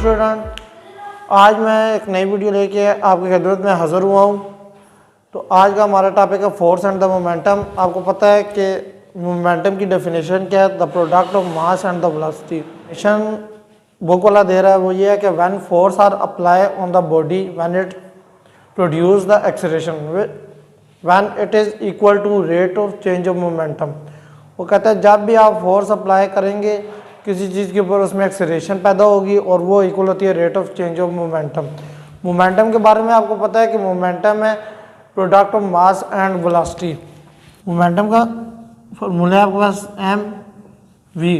Student, आज मैं एक नई वीडियो लेके आपकी खिदमत में हाज़िर हुआ हूँ। तो आज का हमारा टॉपिक है फोर्स एंड द मोमेंटम। आपको पता है कि मोमेंटम की डेफिनेशन क्या है, the product of mass and the velocity. Definition book वाला दे रहा है वो ये है कि when force are apply on the body when it produce the acceleration when it is equal to rate of change of momentum. वो कहता है जब भी आप फोर्स अप्लाई करेंगे किसी चीज़ के ऊपर उसमें एक्सेलरेशन पैदा होगी और वो इक्वल होती है rate of change of momentum. Momentum के बारे में आपको पता है कि मोमेंटम है product of mass and velocity. Momentum का फॉर्मूला है आपके पास एम वी।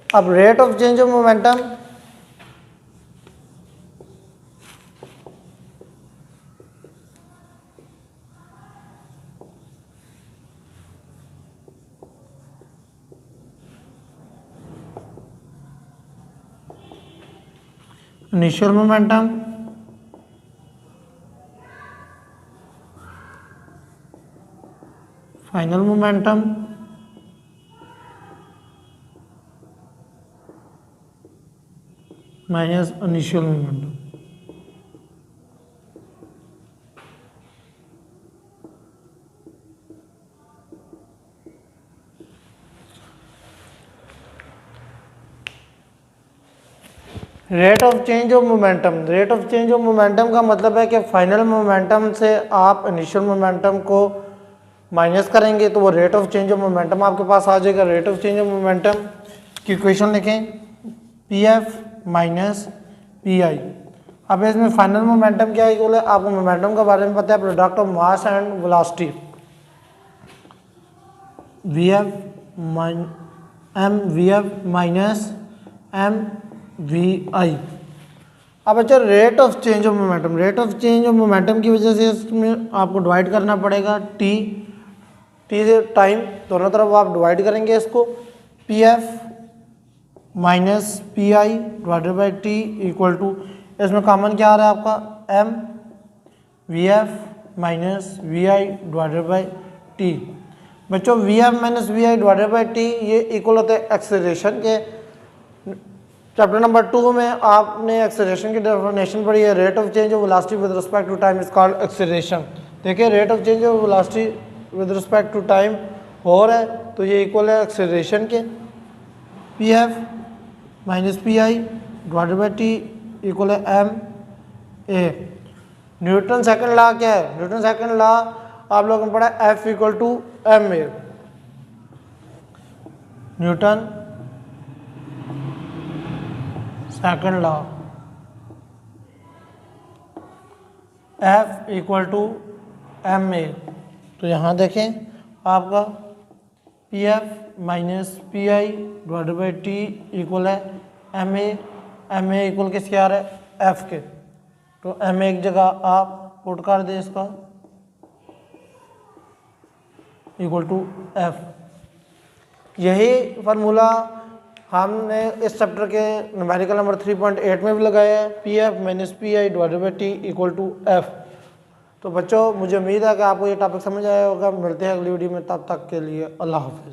अब rate of change of momentum initial momentum final momentum minus initial momentum. Rate of change of momentum, rate of change of momentum का मतलब है कि final momentum से आप इनिशियल मोमेंटम को माइनस करेंगे तो वो rate of change of momentum आपके पास आ जाएगा। Rate of change of momentum की इक्वेशन लिखें, P F minus P I. अब इसमें फाइनल मोमेंटम क्या इक्वल है, आपको मोमेंटम के बारे में पता है, product of mass and velocity V F M V F minus M V I. अब अच्छा rate of change of momentum, rate of change of momentum की वजह से इसमें आपको डिवाइड करना पड़ेगा टी से टाइम, दोनों तरफ आप डिवाइड करेंगे इसको। P F minus P I divided by T equal to, इसमें कॉमन क्या आ रहा है आपका, M V F minus V I divided by T. बच्चों V F minus V I divided by T ये इक्वल होता है एक्सेलरेशन के। चैप्टर नंबर 2 में आपने एक्सेलरेशन की डेफिनेशन पढ़ी है, rate of change of velocity with respect to time is called acceleration. देखिए rate of change of velocity with respect to time हो रहा है तो ये इक्वल है एक्सेलरेशन के। P F minus P I divided by T equal है M A. Newton second law क्या है, न्यूटन सेकंड लॉ आप लोगों ने पढ़ा F equal to M A. Newton second law F equal to M a. तो यहाँ देखें आपका p F minus P I divided by T equal है एम ए इक्वल किसके आ रहा है, एफ के। तो एम ए एक जगह आप पुट कर दें इसका इक्वल टू एफ। यही फार्मूला हमने इस चैप्टर के न्यूमेरिकल नंबर 3.8 में भी लगाया है, p F minus P I divided by T equal to f. तो बच्चों मुझे उम्मीद है कि आपको ये टॉपिक समझ आया होगा। मिलते हैं अगली वीडियो में, तब तक के लिए अल्लाह हाफ़िज़।